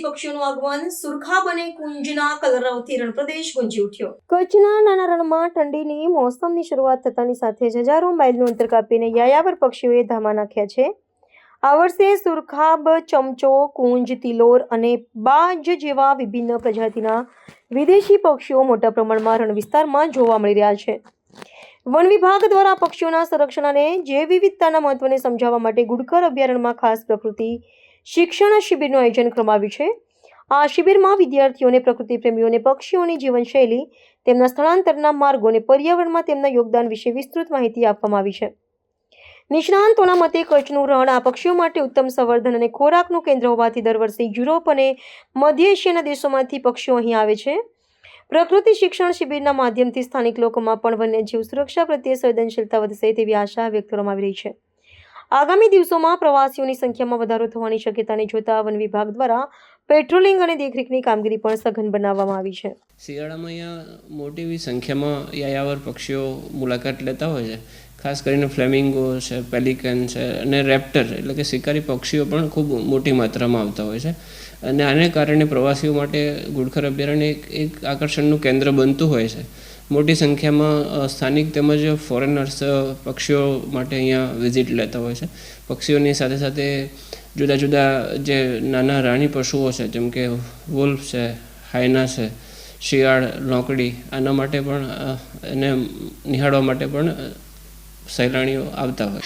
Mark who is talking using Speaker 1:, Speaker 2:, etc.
Speaker 1: પક્ષીઓનું આગમન સુરખાબ અને કુંજના કલરવથી રણપ્રદેશ ગુંજી ઉઠ્યો.
Speaker 2: કચ્છના નાના રણમાં ઠંડીની મોસમની શરૂઆત થતાની સાથે જ હજારો માઇલનું અંતર કાપીને યાયાવર પક્ષીઓએ ધામા નાખ્યા છે. આ વર્ષે સુરખાબ, ચમચો, કુંજ, તિલોર અને બાજ જેવા વિભિન્ન પ્રજાતિના વિદેશી પક્ષીઓ મોટા પ્રમાણમાં રણ વિસ્તારમાં જોવા મળી રહ્યા છે. વન વિભાગ દ્વારા પક્ષીઓના સંરક્ષણ અને જૈવ વિવિધતાના મહત્વને સમજાવવા માટે ગુડખર અભયારણ્યમાં ખાસ પ્રકૃતિ શિક્ષણ શિબિરનું આયોજન કરવામાં આવ્યું છે. આ શિબિરમાં વિદ્યાર્થીઓને, પ્રકૃતિ પ્રેમીઓને પક્ષીઓની જીવનશૈલી, તેમના સ્થળાંતરના માર્ગો અને પર્યાવરણમાં તેમના યોગદાન વિશે વિસ્તૃત માહિતી આપવામાં આવી છે. નિષ્ણાંતોના મતે કચ્છનું રણ આ પક્ષીઓ માટે ઉત્તમ સંવર્ધન અને ખોરાકનું કેન્દ્ર હોવાથી દર વર્ષે યુરોપ અને મધ્ય એશિયાના દેશોમાંથી પક્ષીઓ અહીં આવે છે. પ્રકૃતિ શિક્ષણ શિબિરના માધ્યમથી સ્થાનિક લોકોમાં પણ વન્યજીવ સુરક્ષા પ્રત્યે સંવેદનશીલતા વધશે તેવી આશા વ્યક્ત કરવામાં આવી રહી છે. આગામી દિવસોમાં પ્રવાસીઓની સંખ્યામાં વધારો થવાની શક્યતાને જોતા વન વિભાગ દ્વારા પેટ્રોલિંગ અને દેખરેખની કામગીરી પણ સઘન બનાવવામાં આવી છે.
Speaker 3: શિયાળામાં અહીંયા મોટી એવી સંખ્યામાં યાયાવર પક્ષીઓ મુલાકાત લેતા હોય છે. ખાસ કરીને ફ્લેમિંગો છે, પેલિકન છે અને રેપ્ટર એટલે કે શિકારી પક્ષીઓ પણ ખૂબ મોટી માત્રામાં આવતા હોય છે. અને આને કારણે પ્રવાસીઓ માટે ગુડખર અભયારણ્ય એક આકર્ષણનું કેન્દ્ર બનતું હોય છે. મોટી સંખ્યામાં સ્થાનિક તેમજ ફોરેનર્સ પક્ષીઓ માટે અહીંયા વિઝિટ લેતા હોય છે. પક્ષીઓની સાથે સાથે જુદા જુદા જે નાના રાણી પશુઓ છે, જેમ કે વુલ્ફ છે, હાયના છે, શિયાળ, લોકડી, આના માટે પણ એને નિહાળવા માટે પણ સહેલાણીઓ આવતા હોય.